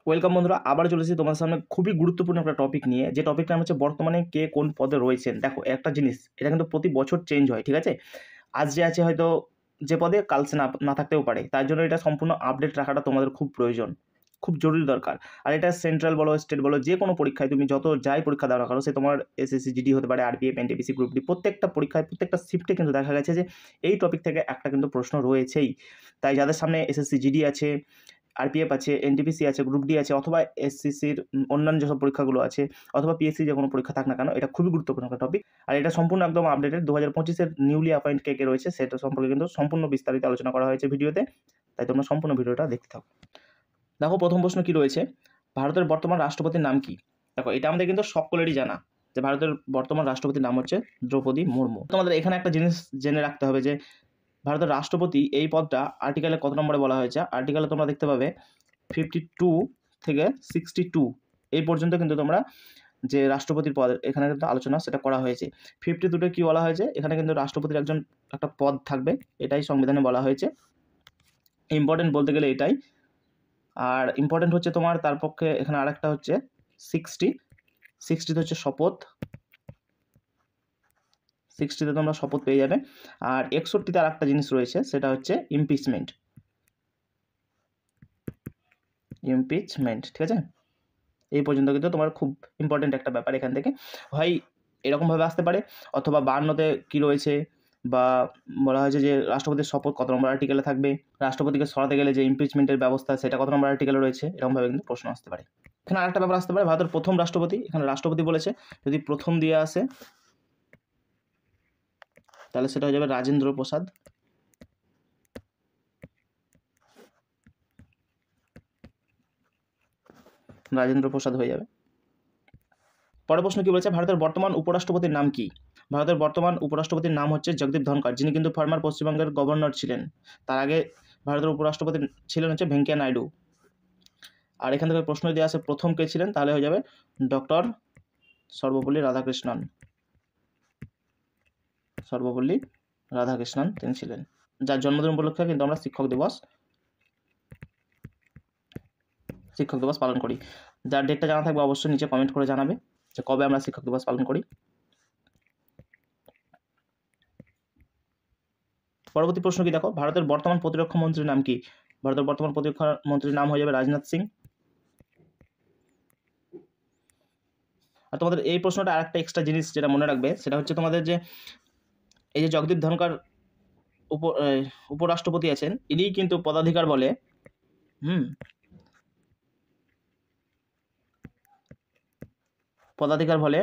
Welcome বন্ধুরা, আবার চলে এসেছি তোমার সামনে খুবই গুরুত্বপূর্ণ একটা টপিক নিয়ে। যে টপিকটা হচ্ছে বর্তমানে কে কোন পদে রয়েছেন। দেখো, একটা জিনিস, এটা কিন্তু প্রতি বছর চেঞ্জ হয়, ঠিক আছে? আজ যে আছে হয়তো যে পদে, কাল সে না না থাকতেও পারে। তার জন্য এটা সম্পূর্ণ আপডেট রাখাটা তোমাদের খুব প্রয়োজন, খুব জরুরি দরকার। আর এটা সেন্ট্রাল বলো, স্টেট বলো, যে কোনো পরীক্ষায় তুমি যত যাই পরীক্ষা দাও না কারো, সে তোমার এসএসসি জিডি হতে পারে, আরপিএফ, এনটিপিসি, গ্রুপ ডি, প্রত্যেকটা পরীক্ষায় প্রত্যেকটা শিফটে কিন্তু দেখা গেছে যে এই টপিক থেকে একটা কিন্তু প্রশ্ন রয়েছেই। তাই যাদের সামনে এসএসসি জিডি আছে, আরপিএফ আছে, এনটিপিসি আছে, গ্রুপ ডি আছে, অথবা এসসিসির অন্যান্য যেসব পরীক্ষাগুলো আছে, অথবা পিএসসি যে কোনো পরীক্ষা থাক না কেন, এটা খুবই গুরুত্বপূর্ণ একটা টপিক। আর এটা সম্পূর্ণ একদম আপডেটেড 2025-এর নিউলি অ্যাপয়েন্ট কে কে রয়েছে সেটা সম্পর্কে কিন্তু সম্পূর্ণ বিস্তারিত আলোচনা করা হয়েছে ভিডিওতে। তাই তোমরা সম্পূর্ণ ভিডিওটা দেখতে থাকো। দেখো, প্রথম প্রশ্ন কি রয়েছে, ভারতের বর্তমান রাষ্ট্রপতির নাম কি? দেখো, এটা আমাদের কিন্তু সকলেরই জানা যে ভারতের বর্তমান রাষ্ট্রপতির নাম হচ্ছে দ্রৌপদী মুর্মু। তোমাদের এখানে একটা জিনিস জেনে রাখতে হবে যে ভারতের রাষ্ট্রপতি এই পদটা আর্টিকেলে কত নম্বরে বলা হয়েছে। আর্টিকেলে তোমরা দেখতে পাবে 52 থেকে 62 এই পর্যন্ত কিন্তু তোমরা যে রাষ্ট্রপতির পদ এখানে কিন্তু আলোচনা সেটা করা হয়েছে। 52-তে কী বলা হয়েছে, এখানে কিন্তু রাষ্ট্রপতির একজন একটা পদ থাকবে, এটাই সংবিধানে বলা হয়েছে। ইম্পর্টেন্ট বলতে গেলে এটাই। আর ইম্পর্টেন্ট হচ্ছে তোমার তার পক্ষে এখানে আরেকটা হচ্ছে 60তে হচ্ছে শপথ, 60তে তোমরা শপথ পেয়ে যাবে। আর 61তে আর একটা জিনিস রয়েছে, সেটা হচ্ছে ইমপিচমেন্ট, ঠিক আছে? এই পর্যন্ত কিন্তু তোমার খুব ইম্পর্টেন্ট একটা ব্যাপার। এখান থেকে হয় এরকমভাবে আসতে পারে, অথবা 52তে কী রয়েছে, বা বলা হয়েছে যে রাষ্ট্রপতির শপথ কত নম্বর আর্টিকেলে থাকবে, রাষ্ট্রপতিকে সরাতে গেলে যে ইমপিচমেন্টের ব্যবস্থা সেটা কত নম্বর আর্টিকেলে রয়েছে, এরকমভাবে কিন্তু প্রশ্ন আসতে পারে। এখানে আরেকটা ব্যাপার আসতে পারে, ভারতের প্রথম রাষ্ট্রপতি, এখানে রাষ্ট্রপতি বলেছে, যদি প্রথম দিয়ে আসে তাহলে সেটা হয়ে যাবে রাজেন্দ্র প্রসাদ। হয়ে যাবে। পরের প্রশ্ন কি বলেছে, ভারতের বর্তমান উপরাষ্ট্রপতির নাম কি? ভারতের বর্তমান উপরাষ্ট্রপতির নাম হচ্ছে জগদীপ ধনখড়, যিনি কিন্তু ফর্মার পশ্চিমবঙ্গের গভর্নর ছিলেন। তার আগে ভারতের উপরাষ্ট্রপতি ছিলেন হচ্ছে ভেঙ্কাইয়া নাইডু। আর এখান থেকে প্রশ্ন যদি আসে প্রথম কে ছিলেন, তাহলে হয়ে যাবে ডক্টর সর্বপল্লী রাধাকৃষ্ণন তিনি ছিলেন, যার জন্মদিন উপলক্ষে কিন্তু আমরা শিক্ষক দিবস পালন করি। যার ডেটটা জানা থাকবে অবশ্যই নিচে কমেন্ট করে জানাবে যে কবে আমরা শিক্ষক দিবস পালন করি। পরবর্তী প্রশ্ন কি দেখো, ভারতের বর্তমান প্রতিরক্ষা মন্ত্রীর নাম কি? ভারতের বর্তমান প্রতিরক্ষা মন্ত্রীর নাম হয়ে যাবে রাজনাথ সিং। আর তোমাদের এই প্রশ্নটা আরেকটা এক্সট্রা জিনিস যেটা মনে রাখবে, সেটা হচ্ছে তোমাদের যে এই যে জগদীপ ধনখড় উপরাষ্ট্রপতি আছেন, ইনি কিন্তু পদাধিকার বলে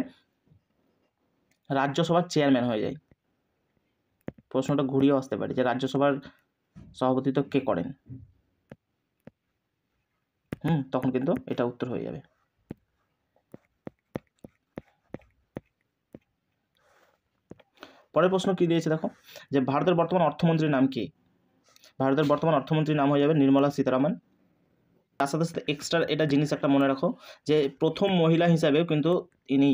রাজ্যসভার চেয়ারম্যান হয়ে যায়। প্রশ্নটা ঘুরিয়েও আসতে পারে যে রাজ্যসভার সভাপতিত্ব কে করেন, তখন কিন্তু এটা উত্তর হয়ে যাবে। পরের প্রশ্ন কি দিয়েছে দেখো, যে ভারতের বর্তমান অর্থমন্ত্রীর নাম কি? ভারতের বর্তমান অর্থমন্ত্রীর নাম হয়ে যাবে নির্মলা সীতারামন। তার সাথে সাথে এক্সট্রা এটা জিনিস একটা মনে রাখো, যে প্রথম মহিলা হিসাবেও কিন্তু ইনি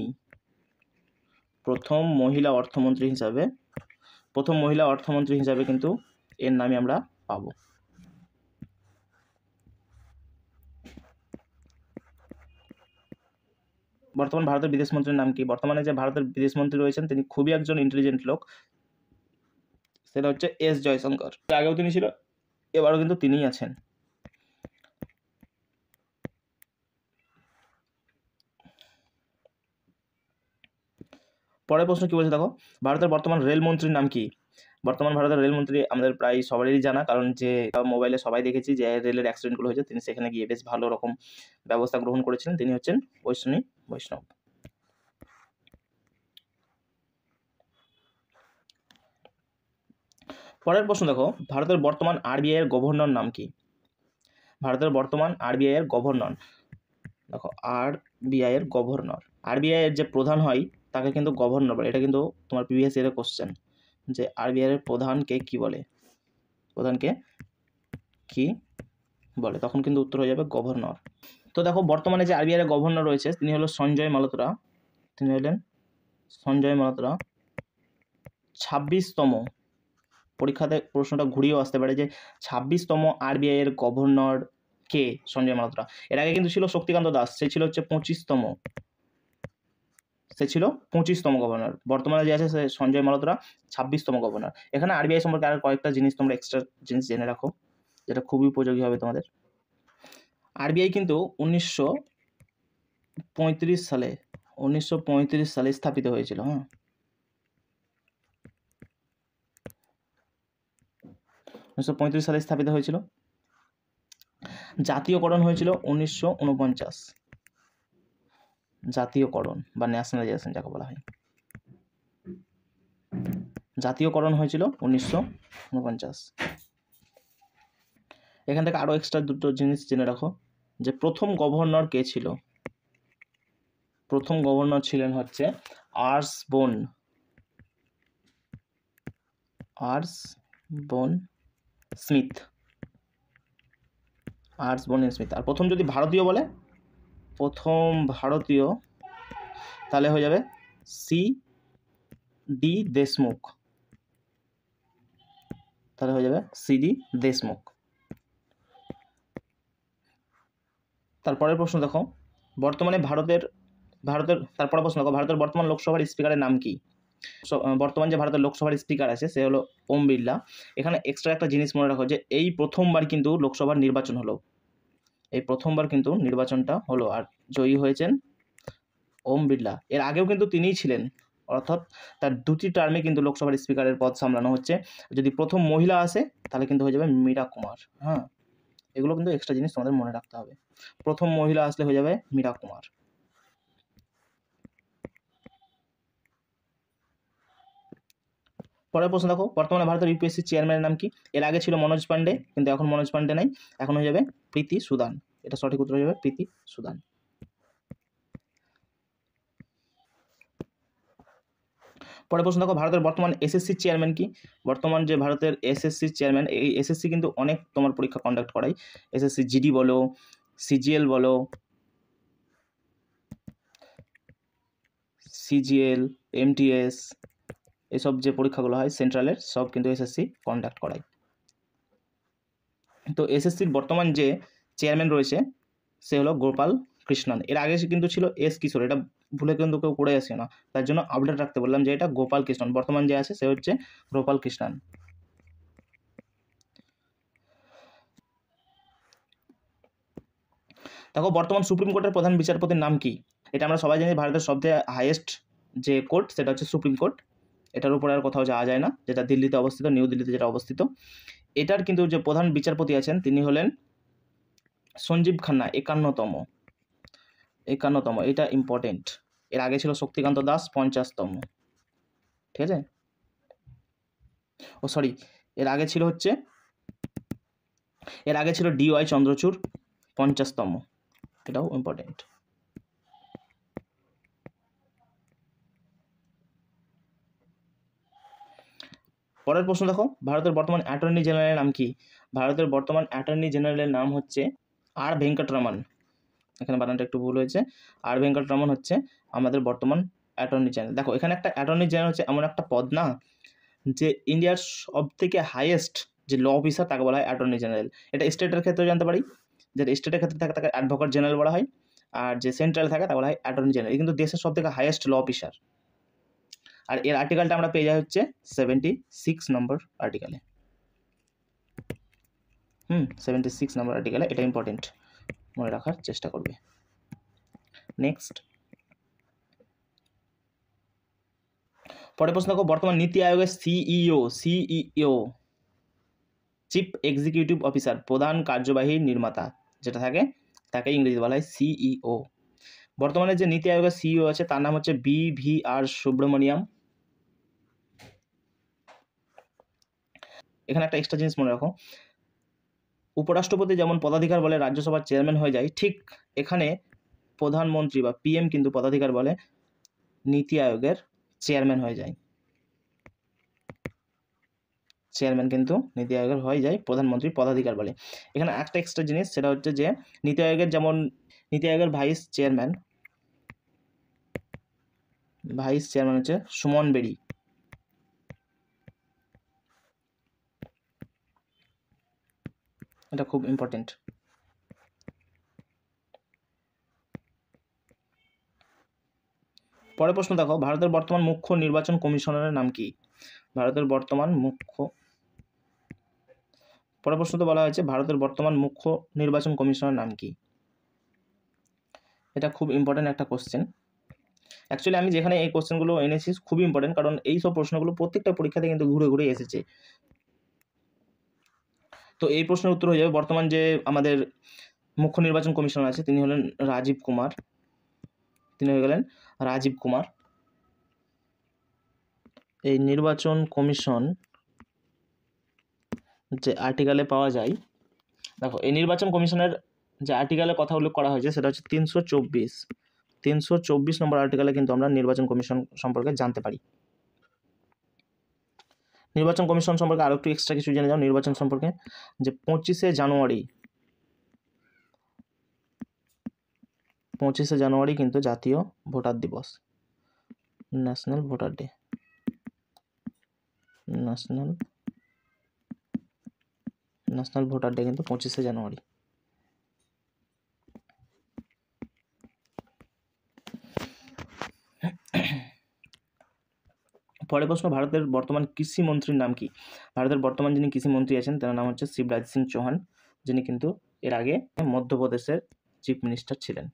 প্রথম মহিলা অর্থমন্ত্রী হিসাবে কিন্তু এর নামে আমরা পাবো। বর্তমান ভারতের বিদেশমন্ত্রীর নাম কি? বর্তমানে যে ভারতের বিদেশমন্ত্রী রয়েছেন তিনি খুবই একজন ইন্টেলিজেন্ট লোক, সেটা হচ্ছে এস জয়শঙ্কর। আগেও তিনি ছিল, এবারও কিন্তু তিনিই আছেন। পরের প্রশ্ন কি বলছে দেখো, ভারতের বর্তমান রেলমন্ত্রীর নাম কি? বর্তমান ভারতের রেলমন্ত্রী আমাদের প্রায় সবারই জানা, কারণ যে মোবাইলে সবাই দেখেছি যে রেলের অ্যাক্সিডেন্টগুলো হয়েছে, তিনি সেখানে গিয়ে বেশ ভালো রকম ব্যবস্থা গ্রহণ করেছিলেন। তিনি হচ্ছেন অশ্বিনী বৈষ্ণব। পরের প্রশ্ন দেখো, ভারতের বর্তমান আরবিআই এর গভর্নর নাম কি? ভারতের বর্তমান আরবিআই এর গভর্নর, দেখো আরবিআই এর গভর্নর, আরবিআই এর যে প্রধান হয় তাকে কিন্তু গভর্নর বলে। এটা কিন্তু তোমার প্রিভিয়াস ইয়ারের কোশ্চেন, যে আরবিআই এর প্রধানকে কি বলে, তখন কিন্তু উত্তর হয়ে যাবে গভর্নর। তো দেখো, বর্তমানে যে আরবিআই এর গভর্নর রয়েছে তিনি হলেন সঞ্জয় মালহোত্রা। 26তম, পরীক্ষাতে প্রশ্নটা ঘুরিয়েও আসতে পারে যে 26তম আরবিআই এর গভর্নর কে? সঞ্জয় মালহোত্রা। এর আগে কিন্তু ছিল শক্তিকান্ত দাস, সে ছিল হচ্ছে 25তম, সে ছিল 25তম গভর্নর। বর্তমানে যে আছে সে সঞ্জয় মালহোত্রা 26তম গভর্নর। এখানে আরবিআই সম্পর্কে আর কয়েকটা জিনিস তোমরা এক্সট্রা জিনিস জেনে রাখো, যেটা খুবই উপযোগী হবে তোমাদের। আরবিআই কিন্তু 1935 সালে স্থাপিত হয়েছিল। হ্যাঁ, 1935 সালে স্থাপিত হয়েছিল। জাতীয়করণ হয়েছিল 1949, জাতীয়করণ বা ন্যাশনালাইজেশন যাকে বলা হয়, জাতীয়করণ হয়েছিল 1949। এখান থেকে আরও এক্সট্রা দুটো জিনিস জেনে রাখো, যে প্রথম গভর্নর কে ছিল। প্রথম গভর্নর ছিলেন হচ্ছে আর্সবোন স্মিথ। আর্সবোন স্মিথ। আর প্রথম যদি ভারতীয় বলে, প্রথম ভারতীয় তাহলে হয়ে যাবে সি.ডি. দেশমুখ। তাহলে হয়ে যাবে সি.ডি. দেশমুখ। তারপরের প্রশ্ন দেখো, বর্তমানে ভারতের তারপরের প্রশ্ন দেখো, ভারতের বর্তমান লোকসভার স্পিকারের নাম কি? বর্তমান যে ভারতের লোকসভার স্পিকার আছে সে হলো ওম বিড়লা। এখানে এক্সট্রা একটা জিনিস মনে রাখো, যে এই প্রথমবার কিন্তু লোকসভার নির্বাচন হলো, এই প্রথমবার কিন্তু নির্বাচনটা হলো, আর জয়ী হয়েছেন ওম বিড়লা। এর আগেও কিন্তু তিনিই ছিলেন, অর্থাৎ তার দুটি টার্মে কিন্তু লোকসভার স্পিকারের পদ সামলানো হচ্ছে। যদি প্রথম মহিলা আসে তাহলে কিন্তু হয়ে যাবে মীরা কুমার। হ্যাঁ, এগুলো কিন্তু এক্সট্রা জিনিস তোমাদের মনে রাখতে হবে। প্রথম মহিলা আসলে হয়ে যাবে মীরা কুমার। পরের প্রশ্ন দেখো, বর্তমানে ভারতের ইউপিএসসি চেয়ারম্যানের নাম কি? এর আগে ছিল মনোজ পান্ডে, কিন্তু এখন মনোজ পান্ডে নাই, এখন হয়ে যাবে প্রীতি সুদান। এটা সঠিক উত্তর হয়ে যাবে প্রীতি সুদান। পরের প্রশ্ন দেখো, ভারতের বর্তমান এসএসসি চেয়ারম্যান কি? বর্তমান যে ভারতের এসএসসি চেয়ারম্যান, এই এসএসসি কিন্তু অনেক তোমার পরীক্ষা কন্ডাক্ট করায়। এসএসসি জিডি বলো, সিজিএল বলো, সিজিএল, এমটিএস, এসব যে পরীক্ষাগুলো হয় সেন্ট্রালের, সব কিন্তু এসএসসি কন্ডাক্ট করায়। তো এসএসসির বর্তমান যে চেয়ারম্যান রয়েছে সে হলো গোপাল কৃষ্ণন। এর আগে কিন্তু ছিল এস কিশোর, এটা ভুলে কিন্তু কেউ করে আসে না, তার জন্য আপডেট রাখতে বললাম যে এটা গোপাল কৃষ্ণন। বর্তমান যে আছে সে হচ্ছে গোপাল কৃষ্ণন। দেখো, বর্তমান সুপ্রিম কোর্টের প্রধান বিচারপতির নাম কি? এটা আমরা সবাই জানি, ভারতের সবথেকে হাইয়েস্ট যে কোর্ট সেটা হচ্ছে সুপ্রিম কোর্ট। এটার উপরে আর কোথাও যাওয়া যায় না, যেটা দিল্লিতে অবস্থিত, নিউ দিল্লিতে যেটা অবস্থিত। এটার কিন্তু যে প্রধান বিচারপতি আছেন তিনি হলেন সঞ্জীব খান্না, 51তম। এটা ইম্পর্টেন্ট। এর আগে ছিল শক্তিকান্ত দাস, 50তম। ঠিক আছে, এর আগে ছিল DY চন্দ্রচূড়, 50তম। এটাও ইম্পর্টেন্ট। পরের প্রশ্ন দেখো, ভারতের বর্তমান অ্যাটর্নি জেনারেলের নাম কি? ভারতের বর্তমান অ্যাটর্নি জেনারেলের নাম হচ্ছে আর ভেঙ্কটরমন। এখানে বানানটা একটু ভুল হয়েছে। আর ভেঙ্কটরমন হচ্ছে আমাদের বর্তমান অ্যাটর্নি জেনারেল। দেখো, এখানে একটা অ্যাটর্নি জেনারেল হচ্ছে এমন একটা পদ না, যে ইন্ডিয়ার সব থেকে হাইয়েস্ট যে ল অফিসার তাকে বলা হয় অ্যাটর্নি জেনারেল। এটা স্টেটের ক্ষেত্রে জানতে পারি, যে স্টেটের ক্ষেত্রে থাকে তাকে অ্যাডভোকেট জেনারেল বলা হয়, আর যে সেন্ট্রাল থাকে তাকে বলা হয় অ্যাটর্নি জেনারেল। কিন্তু দেশের সব থেকে হাইয়েস্ট ল অফিসার। আর এর আর্টিকেলটা আমরা পেয়ে যাই হচ্ছে 76 নম্বর আর্টিকেলে। 76 নম্বর আর্টিকেলে। এটা ইম্পর্টেন্ট, মনে রাখার চেষ্টা করবে। নেক্সট, পরের প্রশ্ন দেখো, বর্তমান নীতি আয়োগের সিইও চিফ এক্সিকিউটিভ অফিসার, প্রধান কার্যবাহী নির্মাতা যেটা থাকে, তাকে ইংরেজি বলা হয় সিইও। বর্তমানে যে নীতি আয়োগের সিইও আছে তার নাম হচ্ছে BVR সুব্রমণিয়াম। এখানে একটা এক্সট্রা জিনিস মনে রাখো, উপরাষ্ট্রপতি যেমন পদাধিকার বলে রাজ্যসভার চেয়ারম্যান হয়ে যায়, ঠিক এখানে প্রধানমন্ত্রী বা PM কিন্তু পদাধিকার বলে নীতি আয়োগের চেয়ারম্যান হয়ে যায়। চেয়ারম্যান কিন্তু নীতি আয়োগের হয়ে যায় প্রধানমন্ত্রীর পদাধিকার বলে। এখানে একটা এক্সট্রা জিনিস, সেটা হচ্ছে যে নীতি আয়োগের যেমন নীতি আয়োগের ভাইস চেয়ারম্যান হচ্ছে সুমন বেরি। এটা খুব ইম্পর্টেন্ট। পরের প্রশ্ন দেখো, ভারতের বর্তমান মুখ্য নির্বাচন কমিশনারের নাম কি? ভারতের বর্তমান মুখ্য, পরের প্রশ্নতে বলা হয়েছে ভারতের বর্তমান মুখ্য নির্বাচন কমিশনারের নাম কি? এটা খুব ইম্পর্টেন্ট একটা কোশ্চেন। অ্যাকচুয়ালি আমি যেখানে এই কোশ্চেনগুলো এনেছি খুবই ইম্পর্টেন্ট, কারণ এই সব প্রশ্নগুলো প্রত্যেকটা পরীক্ষাতে কিন্তু ঘুরে ঘুরে এসেছে। তো এই প্রশ্নের উত্তর হয়ে যাবে বর্তমান যে আমাদের মুখ্য নির্বাচন কমিশনার আছে তিনি হলেন রাজীব কুমার, তিনি হয়ে গেলেন রাজীব কুমার। এই নির্বাচন কমিশন যে আর্টিকেলে পাওয়া যায়, দেখো এই নির্বাচন কমিশনের যে আর্টিকেলের কথা উল্লেখ করা হয়েছে সেটা হচ্ছে 324 নম্বর আর্টিকেলে কিন্তু আমরা নির্বাচন কমিশন সম্পর্কে জানতে পারি। নির্বাচন কমিশন সম্পর্কে আরও একটু এক্সট্রা কিছু জেনে যাও নির্বাচন সম্পর্কে, যে 25শে জানুয়ারি কিন্তু জাতীয় ভোটার দিবস, national voter day, national voter day কিন্তু 25শে জানুয়ারি। পরের প্রশ্ন, ভারতের বর্তমান কৃষি মন্ত্রীর নাম কি? ভারতের বর্তমান যিনি কৃষি মন্ত্রী আছেন তার নাম হচ্ছে শিবরাজ সিং চৌহান, যিনি কিন্তু এর আগে মধ্যপ্রদেশের চিফ মিনিস্টার ছিলেন।